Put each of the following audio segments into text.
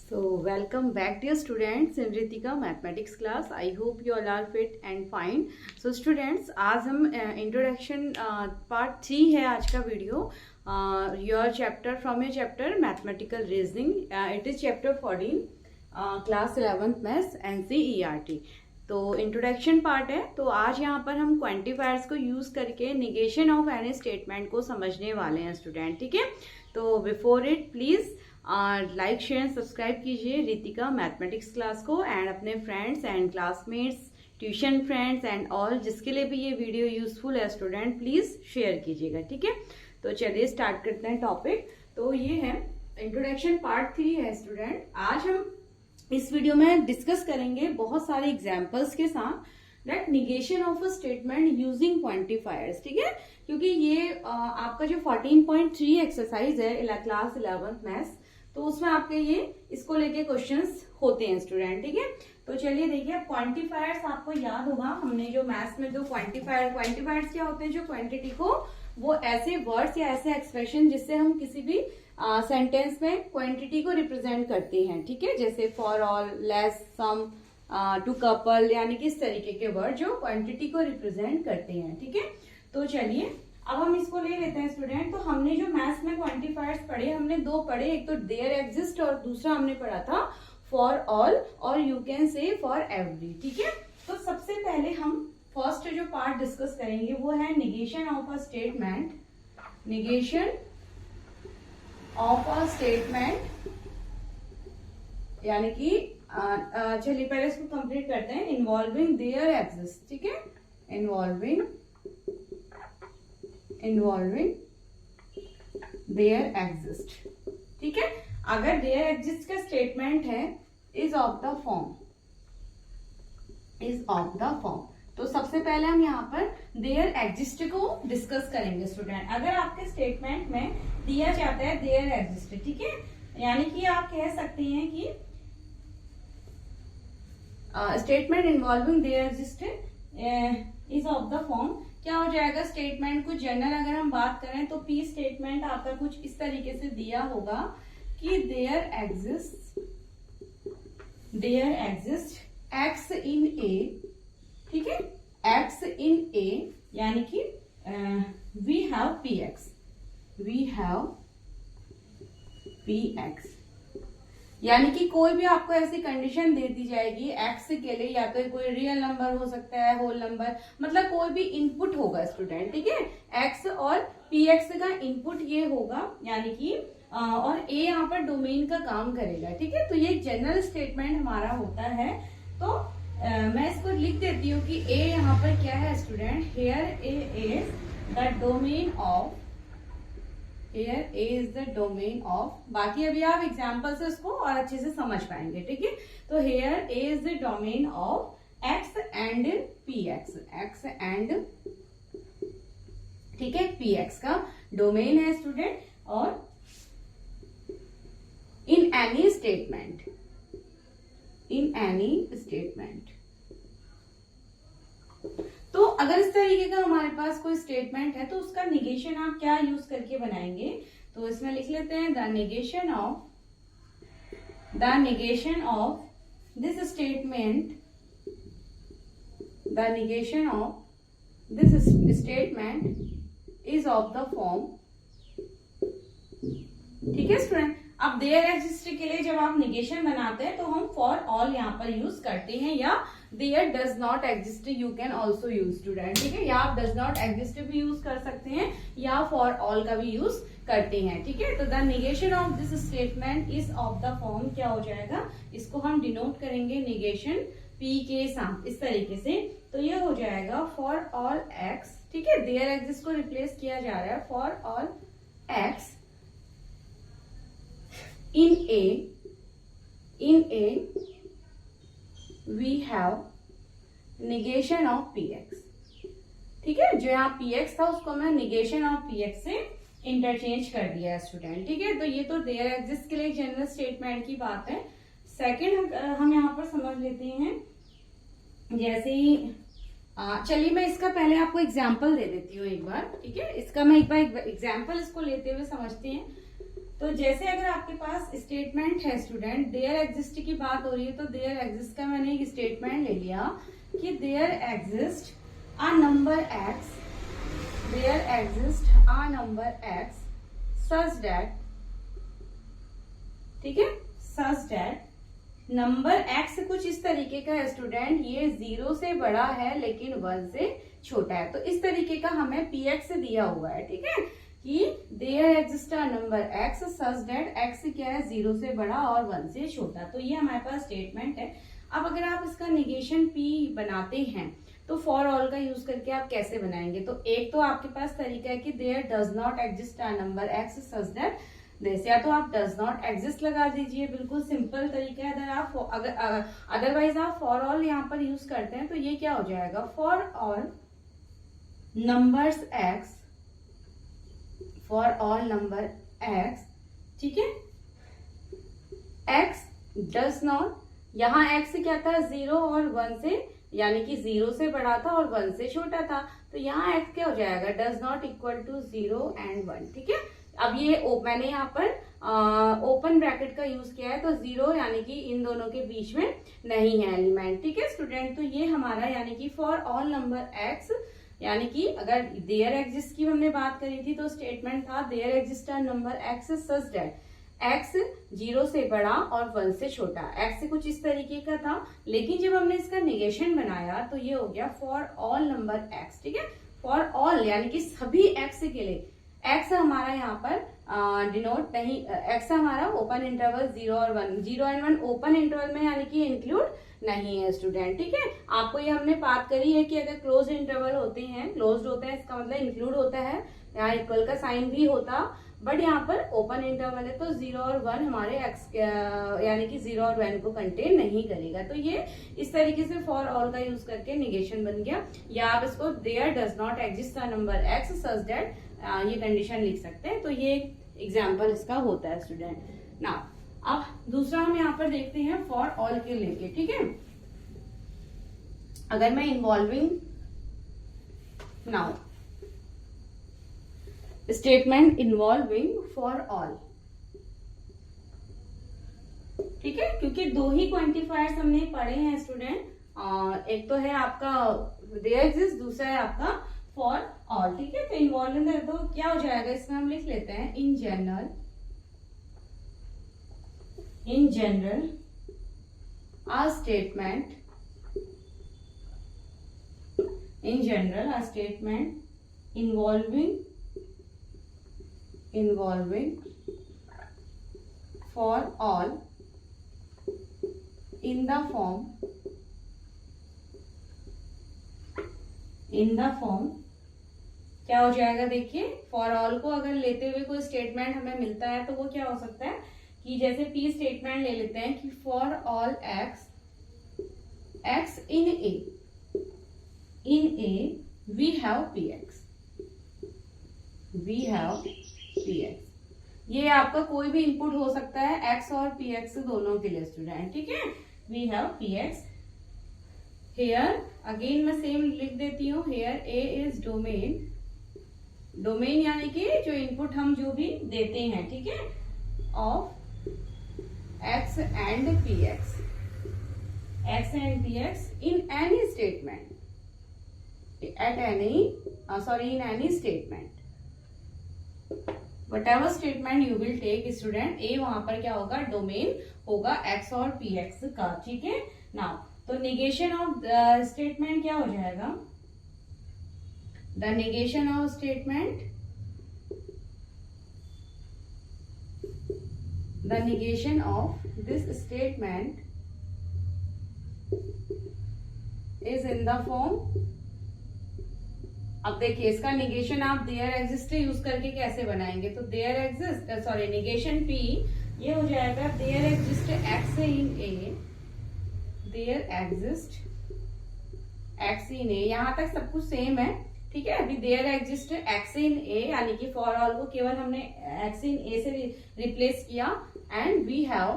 So welcome back dear students in Ritika mathematics class. I hope you all are fit and fine. So students, आज हम introduction part 3 है आज का video. Your chapter from your chapter mathematical reasoning. It is chapter 14 class 11th maths NCERT. तो introduction part है. तो आज यहाँ पर हम क्वांटिफायर्स को यूज करके निगेशन ऑफ एनी स्टेटमेंट को समझने वाले हैं स्टूडेंट. ठीक है. तो before it please like share and subscribe कीजिए रितिका मैथमेटिक्स क्लास को एंड अपने friends and classmates, tuition friends and all जिसके लिए भी ये वीडियो यूजफुल है स्टूडेंट, प्लीज शेयर कीजिएगा. ठीक है. तो चलिए स्टार्ट करते हैं टॉपिक. तो ये है इंट्रोडक्शन पार्ट 3 है स्टूडेंट. आज हम इस वीडियो में डिस्कस करेंगे बहुत सारे एग्जाम्पल्स के साथ that negation of a statement using quantifiers. ठीक है. क्योंकि ये आपका जो 14.3 एक्सरसाइज है क्लास 11th मैथ्स, तो उसमें आपके ये इसको लेके क्वेश्चंस होते हैं स्टूडेंट. ठीक है. तो चलिए देखिए, क्वांटिफायर्स आपको याद होगा, हमने जो मैथ्स में जो क्वांटिफायर्स क्या होते हैं, जो क्वांटिटी को वो ऐसे वर्ड्स या ऐसे एक्सप्रेशन जिससे हम किसी भी सेंटेंस में क्वांटिटी को रिप्रेजेंट करते हैं. ठीक है. जैसे for all, less, some, two couple, यानी कि इस तरीके के वर्ड जो क्वांटिटी को रिप्रेजेंट करते हैं. ठीक है. तो चलिए अब हम इसको ले लेते हैं स्टूडेंट. तो हमने जो मैथ्स में क्वांटिफायर्स पढ़े, हमने दो पढ़े, एक तो देयर एग्जिस्ट और दूसरा हमने पढ़ा था फॉर ऑल और you can say for every. ठीक है. तो सबसे पहले हम फर्स्ट जो पार्ट डिस्कस करेंगे वो है negation of a statement. Negation of a statement यानी कि चलिए पहले इसको कंप्लीट करते हैं. Involving there exist. ठीक है. Involving there exist. ठीक है. अगर देयर एग्जिस्ट का स्टेटमेंट है इज ऑफ द फॉर्म, तो सबसे पहले हम यहाँ पर देयर एग्जिस्ट को डिस्कस करेंगे स्टूडेंट. अगर आपके स्टेटमेंट में दिया जाता है देयर एग्जिस्ट, ठीक है, यानी कि आप कह सकते हैं कि statement involving there exist is of the form. क्या हो जाएगा, स्टेटमेंट को जनरल अगर हम बात करें तो पी स्टेटमेंट आपका कुछ इस तरीके से दिया होगा कि देयर एग्जिस्ट एक्स इन ए. ठीक है. एक्स इन ए यानी कि वी हैव पी एक्स, यानी कि कोई भी आपको ऐसी कंडीशन दे दी जाएगी एक्स के लिए, या तो कोई रियल नंबर हो सकता है, होल नंबर, मतलब कोई भी इनपुट होगा स्टूडेंट. ठीक है. एक्स और पी एक्स का इनपुट ये होगा, यानी कि और ए यहाँ पर डोमेन का काम करेगा. ठीक है. तो ये जनरल स्टेटमेंट हमारा होता है. तो मैं इसको लिख देती हूँ कि ए यहाँ पर क्या है student, here A is the domain of, Here A is the domain of. बाकी अभी आप एग्जाम्पल से उसको और अच्छे से समझ पाएंगे. ठीक है. तो here A is the domain of X and PX. X and, ठीक है, PX का डोमेन है स्टूडेंट. और in any statement, तो अगर इस तरीके का हमारे पास कोई स्टेटमेंट है तो उसका निगेशन आप क्या यूज करके बनाएंगे. तो इसमें लिख लेते हैं the negation of this statement is of the form. ठीक है स्टूडेंट. अब देयर एग्जिस्ट के लिए जब आप निगेशन बनाते हैं तो हम फॉर ऑल यहाँ पर यूज करते हैं, या there does not exist you can also use student. ठीक है. या आप डज नॉट एग्जिस्ट भी यूज कर सकते हैं या फॉर ऑल का भी यूज करते हैं. ठीक है. तो the negation of this statement is of the form क्या हो जाएगा, इसको हम डिनोट करेंगे निगेशन पी के साथ इस तरीके से. तो ये हो जाएगा फॉर ऑल एक्स. ठीक है. देयर एग्जिस्ट को रिप्लेस किया जा रहा है for all x in A we have negation of px. ठीक है. जो यहाँ px था उसको मैं negation of px से इंटरचेंज कर दिया है स्टूडेंट. ठीक है. तो ये तो देयर एग्जिस्ट के लिए जनरल स्टेटमेंट की बात है. सेकंड हम यहाँ पर समझ लेते हैं, जैसे ही चलिए मैं इसका पहले आपको एग्जाम्पल दे देती हूँ एक बार. ठीक है. इसका मैं एक बार एग्जाम्पल इसको लेते हुए समझते हैं. तो जैसे अगर आपके पास स्टेटमेंट है स्टूडेंट, देयर एग्जिस्ट की बात हो रही है, तो देयर एग्जिस्ट का मैंने एक स्टेटमेंट ले लिया कि there exist a number X, there exist a number x such that, ठीक है, सच दैट नंबर एक्स कुछ इस तरीके का है स्टूडेंट, ये 0 से बड़ा है लेकिन 1 से छोटा है। तो इस तरीके का हमें पी एक्स दिया हुआ है, ठीक है, कि there exist a number x such that X क्या है, 0 से बड़ा और 1 से छोटा। तो ये हमारे पास स्टेटमेंट है। अब अगर आप इसका निगेशन पी बनाते हैं तो फॉर ऑल का यूज करके आप कैसे बनाएंगे? तो एक तो आपके पास तरीका है कि there does not exist a number x such that this, या तो आप डज नॉट एग्जिस्ट लगा दीजिए, बिल्कुल सिंपल तरीका है। अदरवाइज आप फॉर ऑल यहाँ पर यूज करते हैं तो ये क्या हो जाएगा, for all numbers x, for all number x, ठीक है, एक्स डज नॉट, यहाँ एक्स क्या था, 0 और 1 से, यानी कि 0 से बड़ा था और 1 से छोटा था, तो यहाँ एक्स क्या हो जाएगा, does not equal to 0 and 1, ठीक है। अब ये मैंने यहाँ पर ओपन ब्रैकेट का यूज किया है, तो 0 यानी कि इन दोनों के बीच में नहीं है एलिमेंट, ठीक है स्टूडेंट। तो ये हमारा यानी कि फॉर ऑल नंबर एक्स, यानी कि अगर देयर एग्जिस्ट की हमने बात करी थी तो स्टेटमेंट था there exist a number x such that X 0 से बड़ा और 1 से छोटा, एक्स कुछ इस तरीके का था, लेकिन जब हमने इसका निगेशन बनाया तो ये हो गया फॉर ऑल नंबर एक्स, ठीक है, फॉर ऑल यानी कि सभी एक्स के लिए। एक्स हमारा यहाँ पर डिनोट नहीं, एक्स हमारा ओपन इंटरवल 0 और 1, 0 एंड 1 ओपन इंटरवल में यानी कि इंक्लूड नहीं है स्टूडेंट, ठीक है। आपको ये हमने बात करी है कि अगर क्लोज इंटरवल होते हैं, क्लोज्ड होता है इसका मतलब इंक्लूड होता है, यहाँ इक्वल का साइन भी होता, बट यहाँ पर ओपन इंटरवल है तो 0 और 1 हमारे एक्स यानी कि 0 और 1 को कंटेन नहीं करेगा। तो ये इस तरीके से फॉर ऑल का यूज करके निगेशन बन गया, या आप इसको there does not exist a number x such that ये कंडीशन लिख सकते हैं। तो ये एग्जाम्पल इसका होता है स्टूडेंट ना। अब दूसरा हम यहाँ पर देखते हैं फॉर ऑल के लेके, ठीक है। अगर मैं involving now statement involving for all, ठीक है, क्योंकि दो ही क्वांटिफायर्स हमने पढ़े हैं स्टूडेंट, एक तो है आपका देयर एग्जिस्ट, दूसरा है आपका फॉर ऑल, ठीक है। तो इन्वॉल्विंग है तो क्या हो जाएगा, इसमें हम लिख लेते हैं in general a statement involving for all in the form क्या हो जाएगा, देखिए फॉर ऑल को अगर लेते हुए कोई स्टेटमेंट हमें मिलता है तो वो क्या हो सकता है कि जैसे पी स्टेटमेंट ले लेते हैं कि for all x in A V have p x, ये आपका कोई भी इनपुट हो सकता है एक्स और पी एक्स दोनों के लिए स्टूडेंट, ठीक है। We have p x, here again मैं सेम लिख देती हूँ, हेयर ए इज डोमेन यानी कि जो इनपुट हम जो भी देते हैं, ठीक है, of X and P X in any statement, in any statement, whatever statement you will take student, ए वहां पर क्या होगा, डोमेन होगा एक्स और पी एक्स का, ठीक है। नाउ तो निगेशन ऑफ स्टेटमेंट क्या हो जाएगा, the negation of statement, the negation of this statement is in the form, अब देखिए इसका निगेशन आप देयर एग्जिस्ट यूज करके कैसे बनाएंगे, तो देयर एग्जिस्ट निगेशन पी ये हो जाएगा there exist X in A, there exist X in A, यहां तक सब कुछ सेम है, ठीक है। अभी there exist X in A यानी कि फॉर ऑल को केवल हमने एक्स इन ए से रिप्लेस किया, and we have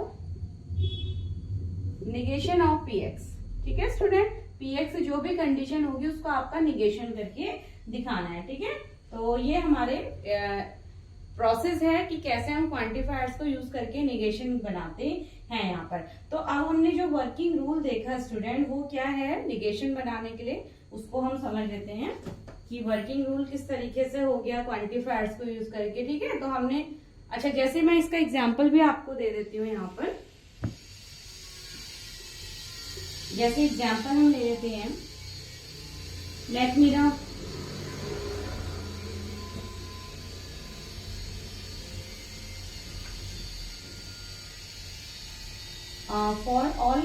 negation of p x, ठीक है स्टूडेंट। पी एक्स जो भी कंडीशन होगी उसको आपका निगेशन करके दिखाना है, ठीक है। तो ये हमारे प्रोसेस है कि कैसे हम क्वांटिफायर्स को यूज करके निगेशन बनाते हैं यहाँ पर। तो अब हमने जो वर्किंग रूल देखा स्टूडेंट, वो क्या है निगेशन बनाने के लिए, उसको हम समझ लेते हैं कि वर्किंग रूल किस तरीके से हो गया क्वांटिफायर्स को यूज करके। ठीक है, तो हमने अच्छा, जैसे मैं इसका एग्जाम्पल भी आपको दे देती हूँ यहाँ पर। जैसे एग्जाम्पल हम ले लेते हैं, let me know for all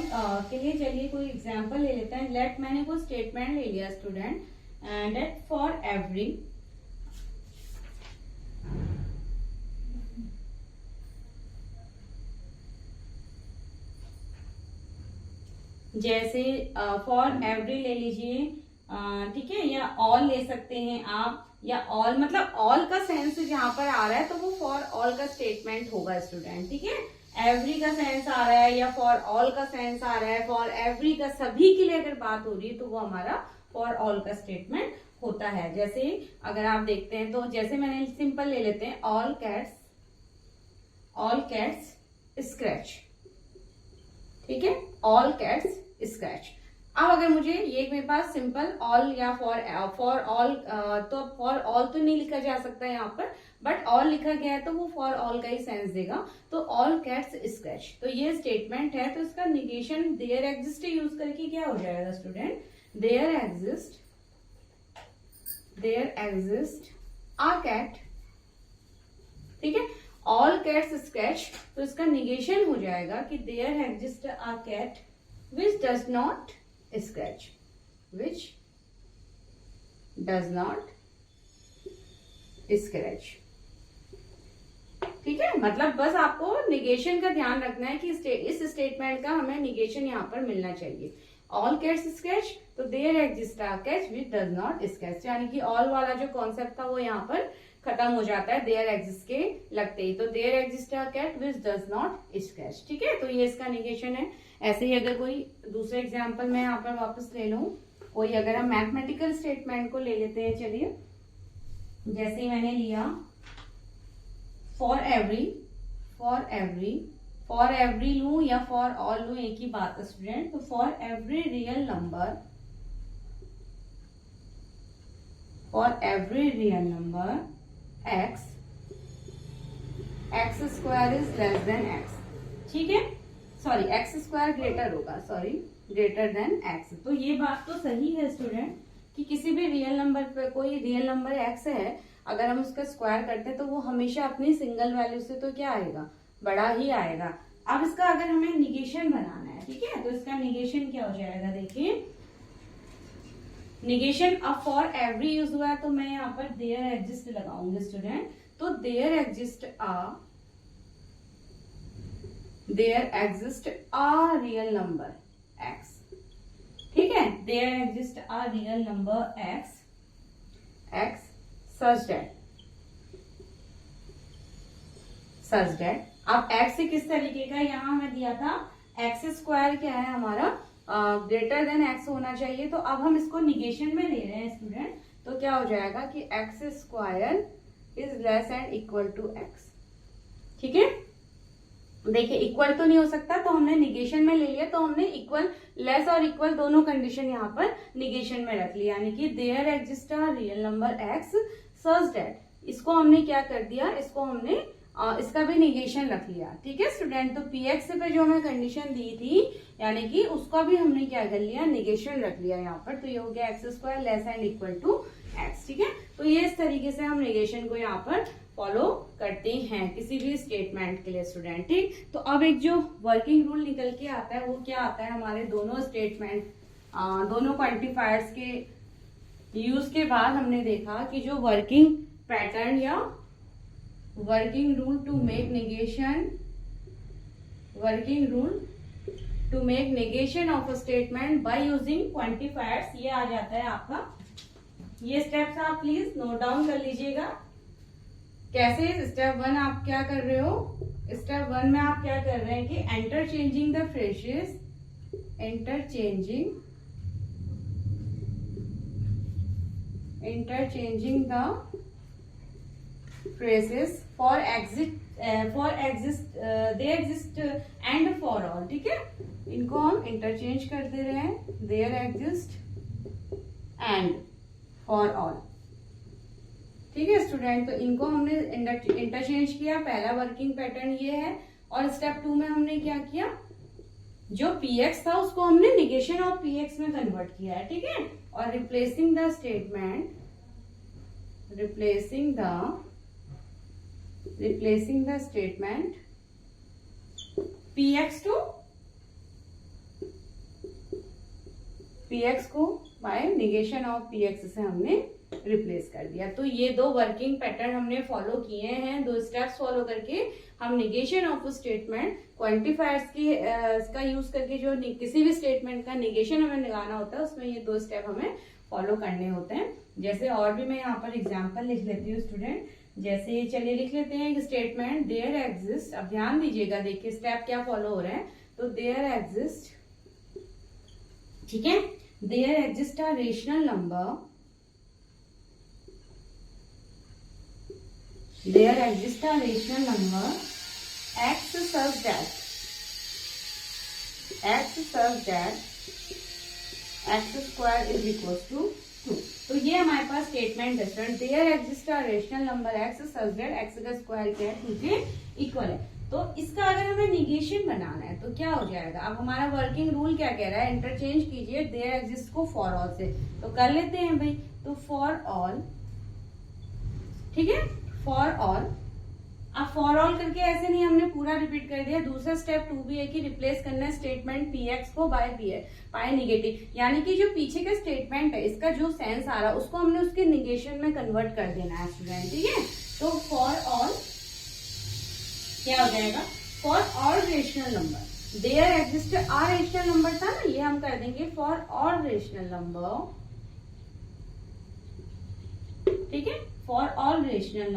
के लिए चलिए कोई एग्जाम्पल ले लेते हैं। लेट, मैंने कोई स्टेटमेंट ले लिया स्टूडेंट, एंड फॉर एवरी जैसे फॉर एवरी ले लीजिए, ठीक है, या ऑल ले सकते हैं आप, या ऑल मतलब ऑल का सेंस जहां पर आ रहा है तो वो फॉर ऑल का स्टेटमेंट होगा स्टूडेंट। ठीक है, एवरी का सेंस आ रहा है या फॉर ऑल का सेंस आ रहा है, फॉर एवरी का सभी के लिए अगर बात हो रही है तो वो हमारा फॉर ऑल का स्टेटमेंट होता है। जैसे अगर आप देखते हैं तो जैसे मैंने सिंपल ले लेते हैं, ऑल कैट्स स्क्रैच। ठीक है, ऑल कैट्स स्क्रैच। अब अगर मुझे ये मेरे पास सिंपल ऑल या फॉर ऑल, तो फॉर ऑल तो नहीं लिखा जा सकता यहाँ पर, बट ऑल लिखा गया है तो वो फॉर ऑल का ही सेंस देगा। तो ऑल कैट्स स्क्रैच, तो ये स्टेटमेंट है, तो इसका निगेशन देयर एग्जिस्ट यूज करके क्या हो जाएगा student, there exist a cat. ठीक है, ऑल कैट्स स्क्रैच, तो इसका निगेशन हो जाएगा कि there exist a cat which does not scratch, ठीक है, मतलब बस आपको निगेशन का ध्यान रखना है कि इस स्टेटमेंट का हमें निगेशन यहाँ पर मिलना चाहिए। ऑल कैट्स स्क्रैच, तो there exist a cat which does not scratch, यानी कि ऑल वाला जो कॉन्सेप्ट था वो यहाँ पर खत्म हो जाता है देयर एग्जिस्ट के लगते ही। तो there exist a cat which does not scratch. ठीक है, तो ये इसका निगेशन है। ऐसे ही अगर कोई दूसरे एग्जाम्पल में यहाँ पर वापस ले लूं, कोई अगर हम मैथमेटिकल स्टेटमेंट को ले लेते हैं, चलिए जैसे मैंने लिया फॉर एवरी लूं या फॉर ऑल लूं, एक ही बात है स्टूडेंट। तो for every real number x square is less than x. ठीक है, सॉरी एक्स स्क्वायर ग्रेटर होगा, सॉरी ग्रेटर देन एक्स। तो ये बात तो सही है स्टूडेंट कि किसी भी रियल नंबर पे, कोई रियल नंबर एक्स है, अगर हम उसका स्क्वायर करते हैं तो वो हमेशा अपनी सिंगल वैल्यू से तो क्या आएगा, बड़ा ही आएगा। अब इसका अगर हमें निगेशन बनाना है, ठीक है, तो इसका निगेशन क्या हो जाएगा, देखिए निगेशन अब फॉर एवरी यूज हुआ है तो मैं यहाँ पर देयर एग्जिस्ट लगाऊंगी स्टूडेंट। तो there exist a real number x। ठीक है, there exist a real number x such that अब x किस तरीके का, यहाँ हमें दिया था एक्स स्क्वायर क्या है हमारा, ग्रेटर देन एक्स होना चाहिए। तो अब हम इसको निगेशन में ले रहे हैं स्टूडेंट, तो क्या हो जाएगा कि x square is less and equal to x. ठीक है, देखिए इक्वल तो नहीं हो सकता, तो हमने निगेशन में ले लिया, तो हमने इक्वल, लेस और इक्वल दोनों कंडीशन यहाँ पर निगेशन में रख लिया, यानी कि there exist a real number x such that, इसको हमने क्या कर दिया, इसको हमने इसका भी निगेशन रख लिया। ठीक है स्टूडेंट, तो px पे जो हमें कंडीशन दी थी, यानी कि उसका भी हमने क्या कर लिया, निगेशन रख लिया यहाँ पर। तो ये हो गया x square less and equal to x. ठीक है, तो ये इस तरीके से हम निगेशन को यहाँ पर फॉलो करते हैं किसी भी स्टेटमेंट के लिए स्टूडेंट। ठीक, तो अब एक जो वर्किंग रूल निकल के आता है वो क्या आता है, हमारे दोनों स्टेटमेंट, दोनों क्वांटिफायर्स के यूज के बाद हमने देखा कि जो वर्किंग पैटर्न या working rule to make negation of a statement by using quantifiers, ये आ जाता है आपका। ये स्टेप्स आप प्लीज नोट डाउन कर लीजिएगा। कैसे, स्टेप 1 आप क्या कर रहे हो, स्टेप 1 में आप क्या कर रहे हैं कि interchanging the phrases, interchanging the phrases for exist they exist and for all, ठीक है, इनको हम इंटरचेंज कर दे रहे हैं, there exist and for all, ठीक है स्टूडेंट। तो इनको हमने इंटरचेंज किया, पहला वर्किंग पैटर्न ये है। और स्टेप 2 में हमने क्या किया, जो px था उसको हमने निगेशन ऑफ px में कन्वर्ट किया है, ठीक है। और replacing the statement, replacing the statement px को बाय निगेशन ऑफ px से हमने रिप्लेस कर दिया। तो ये दो वर्किंग पैटर्न हमने फॉलो किए हैं, दो स्टेप्स फॉलो करके हम निगेशन ऑफ स्टेटमेंट क्वांटिफायर्स की इसका यूज करके जो किसी भी स्टेटमेंट का निगेशन हमें निकालना होता है, उसमें ये दो स्टेप हमें फॉलो करने होते हैं। जैसे और भी मैं यहाँ पर एग्जांपल लिख लेती हूँ स्टूडेंट, जैसे चलिए लिख लेते हैं स्टेटमेंट देयर एग्जिस्ट। अब ध्यान दीजिएगा, देखिए स्टेप क्या फॉलो हो रहे हैं। तो देयर एग्जिस्ट, ठीक है, there exist a rational number, there exists a rational number x such that x square is equals to 2। तो ये हमारे पास स्टेटमेंट है student, there exists a rational number x such that x का square क्या है, 2 के इक्वल है। तो इसका अगर हमें निगेशन बनाना है तो क्या हो जाएगा, अब हमारा वर्किंग रूल क्या कह रहा है, इंटरचेंज कीजिए there exists को for all से। तो कर लेते हैं भाई, तो for all, ठीक है, फॉर ऑल। अब फॉर ऑल करके ऐसे नहीं हमने पूरा रिपीट कर दिया, दूसरा स्टेप 2 भी है कि रिप्लेस करना है स्टेटमेंट px को बाय निगेटिव, यानी कि जो पीछे का स्टेटमेंट है इसका जो सेंस आ रहा है उसको हमने उसके निगेशन में कन्वर्ट कर देना है स्टूडेंट, ठीक है। तो फॉर ऑल क्या हो जाएगा, for all rational number there exist a rational number था ना, ये हम कर देंगे फॉर ऑल रेशनल नंबर, ठीक है, for all rational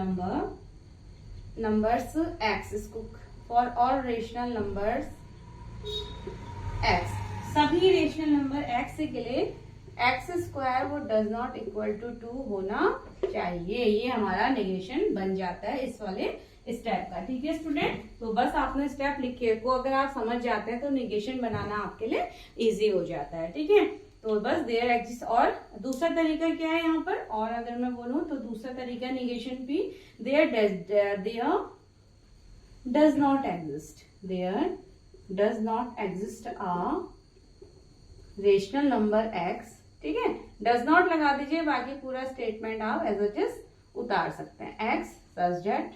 numbers X, इसको for all rational numbers X, सभी रेशनल नंबर एक्स के लिए एक्स स्क्वायर वो डज नॉट इक्वल टू 2 होना चाहिए। ये हमारा निगेशन बन जाता है इस वाले स्टेप का, ठीक है स्टूडेंट। तो बस आपने स्टेप लिखे को अगर आप समझ जाते हैं तो निगेशन बनाना आपके लिए इजी हो जाता है, ठीक है। तो बस देयर एग्जिस्ट। और दूसरा तरीका क्या है यहाँ पर, और अगर मैं बोलूं तो दूसरा तरीका निगेशन भी, there does not exist, there does not exist a rational number x, ठीक है, डज नॉट लगा दीजिए, बाकी पूरा स्टेटमेंट आप एज इट इज उतार सकते हैं। X such that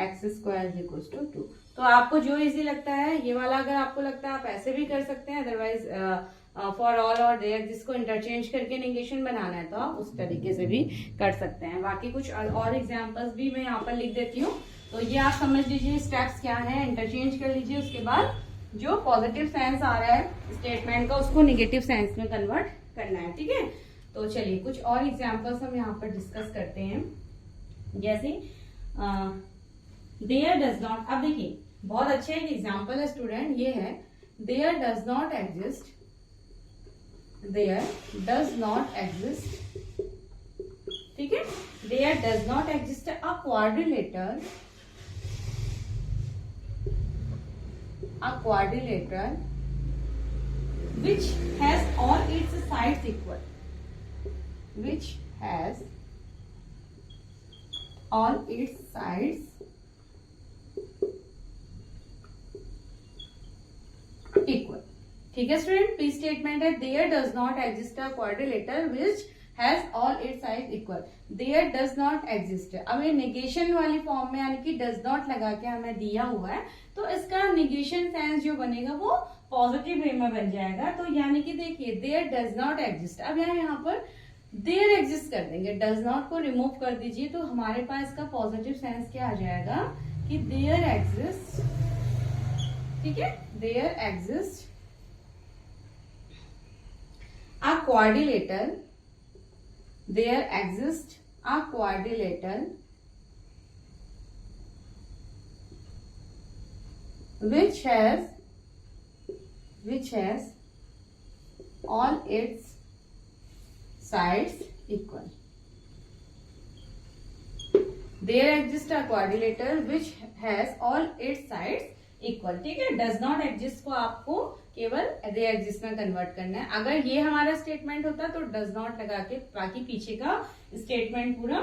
x square equals to 2। तो आपको जो इजी लगता है ये वाला, अगर आपको लगता है आप ऐसे भी कर सकते हैं, अदरवाइज फॉर ऑल और देयर जिसको इंटरचेंज करके निगेशन बनाना है तो आप उस तरीके से भी कर सकते हैं। बाकी कुछ और एग्जांपल्स भी मैं यहाँ पर लिख देती हूँ, तो ये आप समझ लीजिए स्टेप्स क्या है, इंटरचेंज कर लीजिए, उसके बाद जो पॉजिटिव सेंस आ रहा है स्टेटमेंट का उसको निगेटिव सेंस में कन्वर्ट करना है, ठीक है। तो चलिए कुछ और एग्जाम्पल्स हम यहाँ पर डिस्कस करते हैं, जैसे देयर डज नॉट। अब देखिए बहुत अच्छा एक एग्जाम्पल है स्टूडेंट, ये है there does not exist, there does not exist, ठीक है, there does not exist a quadrilateral, which has all its sides equal, which has all its sides equal, ठीक है स्टूडेंट। पी स्टेटमेंट है there does not exist a quadrilateral which has all its sides equal, there does not exist. अब ये negation वाली form में यानी कि does not लगा के हमें दिया हुआ है, तो इसका निगेशन सेंस जो बनेगा वो पॉजिटिव वे में बन जाएगा। तो यानी कि देखिए देयर डज नॉट एग्जिस्ट, अब यहाँ पर देयर एग्जिस्ट कर देंगे, डज नॉट को रिमूव कर दीजिए, तो हमारे पास इसका पॉजिटिव सेंस क्या आ जाएगा कि देयर एग्जिस्ट, ठीक है, there exist a quadrilateral, there exist a quadrilateral which has all its sides equal, there exist a quadrilateral which has all its sides equal, ठीक है। डज नॉट एग्जिस्ट को आपको केवल देयर एग्जिस्ट में convert करना है। अगर ये हमारा स्टेटमेंट होता तो डज नॉट लगा के बाकी पीछे का स्टेटमेंट पूरा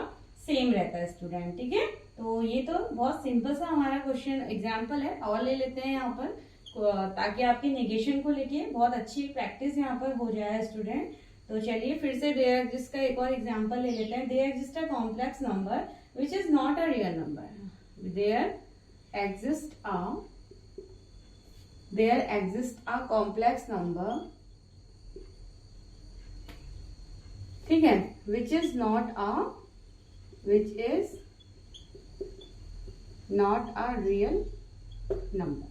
सेम रहता है स्टूडेंट, ठीक है। तो ये तो बहुत सिंपल सा हमारा क्वेश्चन एग्जाम्पल है। और ले लेते हैं यहाँ पर ताकि आपकी नेगेशन को लेके बहुत अच्छी प्रैक्टिस यहाँ पर हो जाए स्टूडेंट। तो चलिए फिर से देयर एग्जिस्ट का एक और एग्जाम्पल ले लेते हैं। There exist a complex number which is not a real number. There exist a complex number, ठीक है, which is not a real number.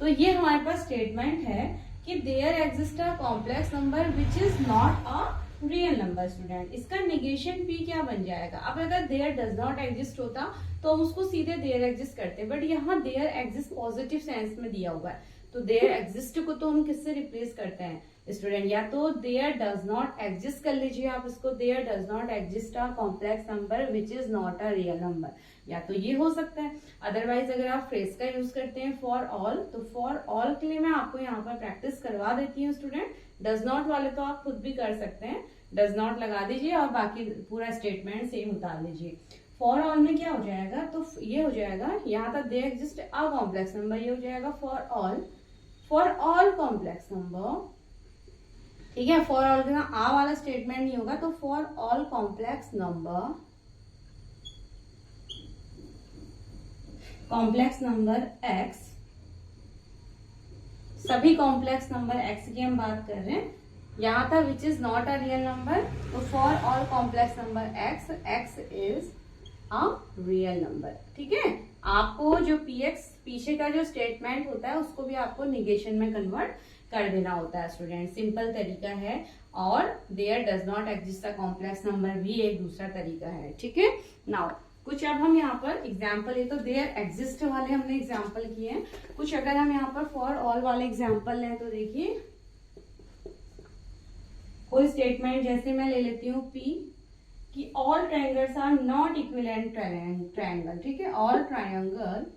तो ये हमारे पास स्टेटमेंट है कि there exist a complex number which is not a real number student. इसका negation P क्या बन जाएगा? अब अगर देयर डज नॉट एग्जिस्ट होता तो हम उसको सीधे देयर एग्जिस्ट करते, बट यहाँ देयर एग्जिस्ट पॉजिटिव सेंस में दिया हुआ है, तो देयर एग्जिस्ट को तो हम किससे रिप्लेस करते हैं स्टूडेंट? या तो देयर डज नॉट एग्जिस्ट कर लीजिए आप इसको, there does not exist a complex number which is not a real number, या तो ये हो सकता है। अदरवाइज अगर आप फ्रेज का यूज करते हैं फॉर ऑल, तो फॉर ऑल के लिए मैं आपको यहाँ पर प्रैक्टिस करवा देती हूँ स्टूडेंट। डज नॉट वाले तो आप खुद भी कर सकते हैं, डज नॉट लगा दीजिए और बाकी पूरा स्टेटमेंट सेम उतार लीजिए। फॉर ऑल में क्या हो जाएगा? तो ये हो जाएगा यहाँ तक there exist a complex number, ये हो जाएगा फॉर ऑल कॉम्प्लेक्स नंबर, ठीक है। फॉर ऑल का आ वाला स्टेटमेंट नहीं होगा, तो for all complex number X, सभी कॉम्प्लेक्स नंबर एक्स की हम बात कर रहे हैं, यहां था which is not a real number, तो for all complex number X is a real number, ठीक है। आपको जो पीछे का जो स्टेटमेंट होता है उसको भी आपको निगेशन में कन्वर्ट कर देना होता है स्टूडेंट, सिंपल तरीका है। और there does not exist a complex number भी एक दूसरा तरीका है, ठीक है। नाउ कुछ अब हम यहाँ पर एग्जाम्पल, ये तो देयर एग्जिस्ट वाले हमने एग्जाम्पल किए हैं, कुछ अगर हम यहाँ पर फॉर ऑल वाले एग्जाम्पल लें तो देखिए कोई स्टेटमेंट जैसे मैं ले लेती हूँ पी कि all triangles are not equivalent triangle, ठीक है। All triangles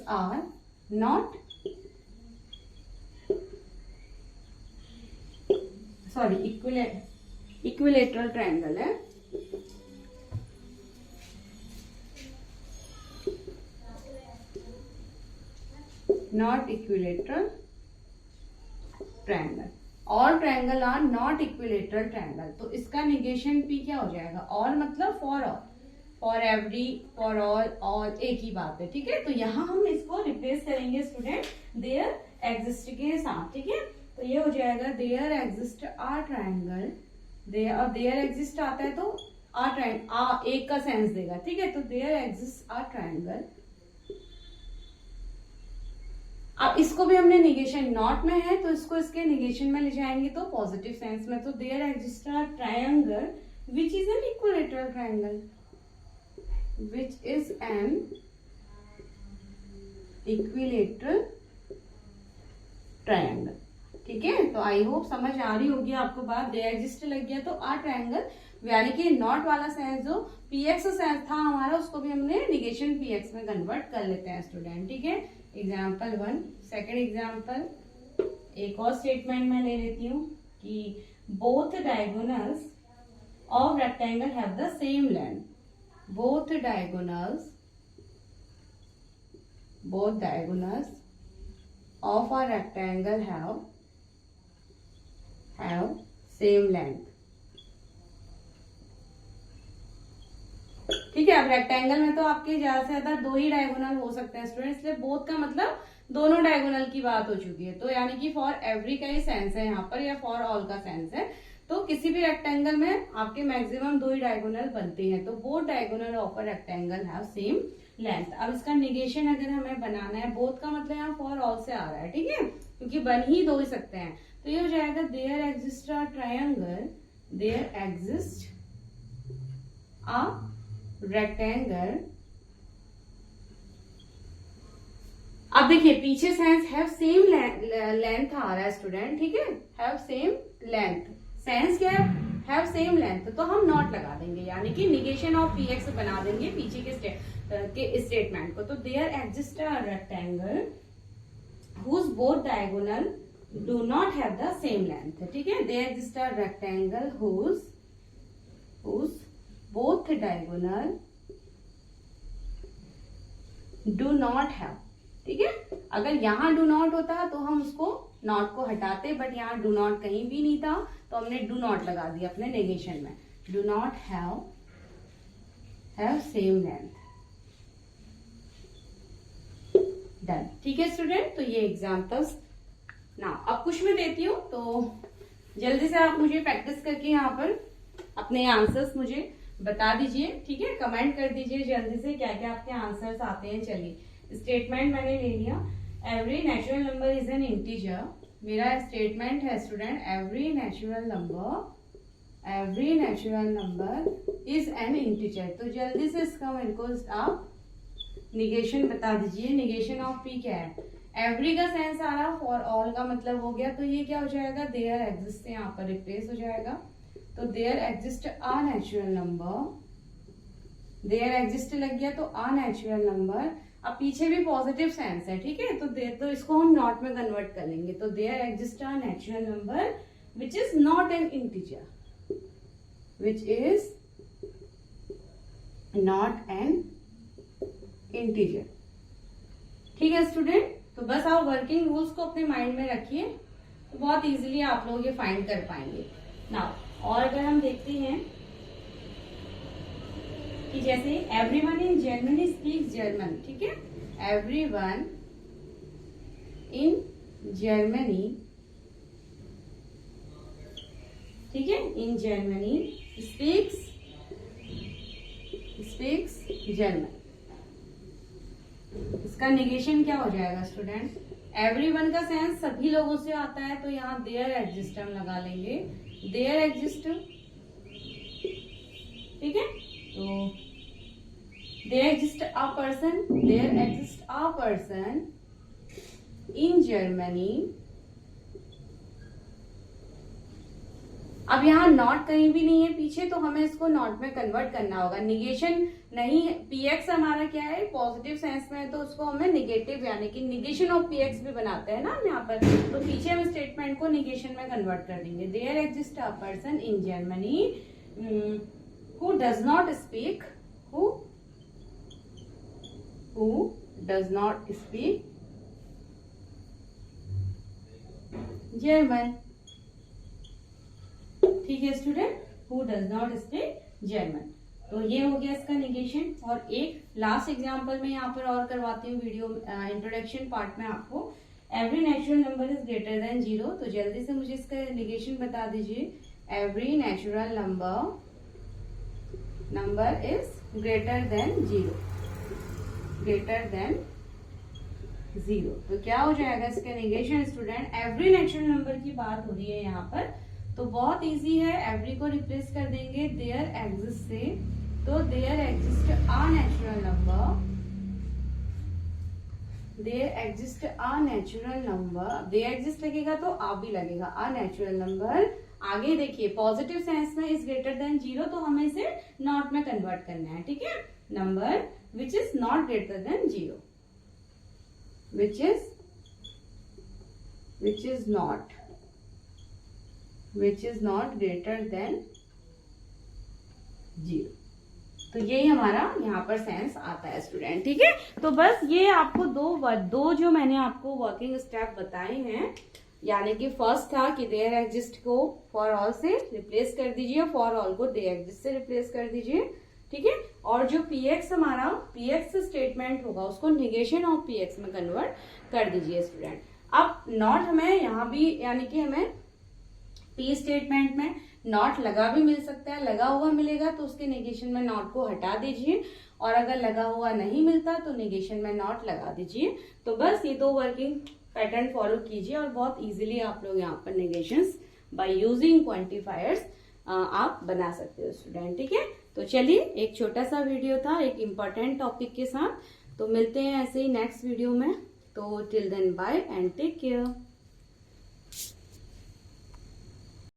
are not equilateral triangle है, not equilateral triangle. All triangle are not equilateral triangle, तो इसका निगेशन पी क्या हो जाएगा? ऑल मतलब for all, for every, for all एक ही बात है, ठीक है। तो यहाँ हम इसको रिप्लेस करेंगे स्टूडेंट देयर एग्जिस्ट के साथ, ठीक है। तो ये हो जाएगा there exist a triangle, there exist आता है तो आ एक का सेंस देगा, ठीक है। तो देयर एग्जिस्ट आ ट्रायंगल, अब इसको भी हमने निगेशन नॉट में है तो इसको इसके निगेशन में ले जाएंगे तो पॉजिटिव सेंस में, तो there exist a triangle which is an equilateral triangle, which is an equilateral triangle, ठीक है। तो आई होप समझ आ रही होगी आपको बात। देयर एग्जिस्ट लग गया तो आ ट्रायंगल, यानी कि नॉट वाला सेंस जो पीएक्स सेंस था हमारा उसको भी हमने निगेशन पीएक्स में कन्वर्ट कर लेते हैं स्टूडेंट, ठीक है। एग्जाम्पल 1, सेकेंड एग्जाम्पल, एक और स्टेटमेंट मैं ले लेती हूँ कि both diagonals of rectangle have the same length, both diagonals of a rectangle have same length, ठीक है। अब रेक्टेंगल में तो आपके ज्यादा से ज्यादा दो ही डायगोनल हो सकते हैं स्टूडेंट, इसलिए बोथ का मतलब दोनों डायगोनल की बात हो चुकी है, तो यानी कि फॉर एवरी का ही सेंस है यहाँ पर, या फॉर ऑल का सेंस है। तो किसी भी रेक्टेंगल में आपके मैक्सिमम दो ही डायगोनल बनते हैं, तो both diagonal of a rectangle have same length. अब इसका निगेशन अगर हमें बनाना है, बोथ का मतलब यहाँ फॉर ऑल से आ रहा है, ठीक है, क्योंकि बन ही दो ही सकते हैं। तो ये हो जाएगा there exist a triangle, there exist a rectangle. अब देखिए पीछे सेंस हैव सेम लेंथ आ रहा है स्टूडेंट, ठीक है, हैव सेम लेंथ। सेंस क्या है? हैव सेम लेंथ, तो हम नॉट लगा देंगे, यानी कि निगेशन ऑफ पी एक्स बना देंगे पीछे के स्टेटमेंट को। तो there exist a rectangle whose both diagonal do not have the same length, ठीक है। there exists a rectangle whose both diagonal do not have, ठीक है। अगर यहाँ do not होता तो हम उसको not को हटाते, बट यहाँ do not कहीं भी नहीं था तो हमने do not लगा दिया अपने नेगेशन में। do not have same length, done, ठीक है स्टूडेंट। तो ये एग्जाम्पल्स ना अब कुछ मैं देती हूँ, तो जल्दी से आप मुझे प्रैक्टिस करके यहाँ पर अपने आंसर्स मुझे बता दीजिए, ठीक है। कमेंट कर दीजिए जल्दी से क्या क्या आपके आंसर्स आते हैं। चलिए स्टेटमेंट मैंने ले लिया, every natural number is an integer. मेरा स्टेटमेंट है student, every natural number is an integer. तो जल्दी से इसका मेरे को आप निगेशन बता दीजिए। निगेशन ऑफ पी क्या है? एवरी का सेंस आ रहा, फॉर ऑल का मतलब हो गया, तो ये क्या हो जाएगा? देयर एग्जिस्ट से यहाँ पर रिप्लेस हो जाएगा। तो there exist a natural number, there exist लग गया तो अ नेचुरल नंबर। अब पीछे भी पॉजिटिव सेंस है, ठीक है, तो इसको हम नॉट में कन्वर्ट कर लेंगे। तो there exist a natural number which is not an integer, which is not an integer, ठीक है स्टूडेंट। तो बस आप वर्किंग रूल्स को अपने माइंड में रखिए, तो बहुत इजीली आप लोग ये फाइंड कर पाएंगे ना। और अगर हम देखते हैं कि जैसे everyone in Germany speaks German, ठीक है, एवरीवन इन जर्मनी, ठीक है, इन जर्मनी स्पीक्स जर्मन। इसका निगेशन क्या हो जाएगा स्टूडेंट? एवरीवन का सेंस सभी लोगों से आता है, तो यहाँ देयर एग्जिस्ट हम लगा लेंगे, देयर एग्जिस्ट, ठीक है। तो there exist a person in Germany. अब यहाँ नॉट कहीं भी नहीं है पीछे, तो हमें इसको नॉट में कन्वर्ट करना होगा। निगेशन नहीं है, पीएक्स हमारा क्या है? पॉजिटिव सेंस में है, तो उसको हमें निगेटिव यानी कि निगेशन ऑफ पीएक्स भी बनाते हैं ना हम यहाँ पर। तो पीछे हम स्टेटमेंट को निगेशन में कन्वर्ट कर देंगे। There exist a person in Germany who does not speak German, ठीक है student, who does not speak German. तो ये हो गया इसका निगेशन। और एक लास्ट एग्जांपल में यहाँ पर और करवाती हूँ वीडियो इंट्रोडक्शन पार्ट में आपको। Every natural number is greater than 0, तो जल्दी से मुझे इसका निगेशन बता दीजिए। Every natural number is greater than 0, तो क्या हो जाएगा इसका negation student? Every natural number की बात हो रही है यहाँ पर, तो बहुत इजी है, एवरी को रिप्लेस कर देंगे देयर एग्जिस्ट से। तो there exist a natural number, there exist a natural number, there exist लगेगा तो आ भी लगेगा, अ नेचुरल नंबर। आगे देखिए पॉजिटिव सेंस में इज ग्रेटर देन 0, तो हमें इसे नॉट में कन्वर्ट करना है, ठीक है। Number which is not greater than 0, which is not greater than 0। तो यही हमारा यहाँ पर सेंस आता है स्टूडेंट, ठीक है। तो बस ये आपको दो जो मैंने आपको वर्किंग स्टेप बताए हैं, यानी कि फर्स्ट था कि देयर एग्जिस्ट को फॉर ऑल से रिप्लेस कर दीजिए, फॉर ऑल को देयर एग्जिस्ट से रिप्लेस कर दीजिए, ठीक है। और जो पीएक्स हमारा पीएक्स स्टेटमेंट होगा उसको निगेशन ऑफ पीएक्स में कन्वर्ट कर दीजिए स्टूडेंट। अब नॉट हमें यहाँ भी, यानी कि हमें पी स्टेटमेंट में नॉट लगा भी मिल सकता है, लगा हुआ मिलेगा तो उसके नेगेशन में नॉट को हटा दीजिए, और अगर लगा हुआ नहीं मिलता तो नेगेशन में नॉट लगा दीजिए। तो बस ये दो वर्किंग पैटर्न फॉलो कीजिए और बहुत इजीली आप लोग यहाँ पर नेगेशंस बाय यूजिंग क्वांटिफायर्स आप बना सकते हो स्टूडेंट, ठीक है। तो चलिए एक छोटा सा वीडियो था एक इम्पॉर्टेंट टॉपिक के साथ, तो मिलते हैं ऐसे ही नेक्स्ट वीडियो में। तो till then bye and take care.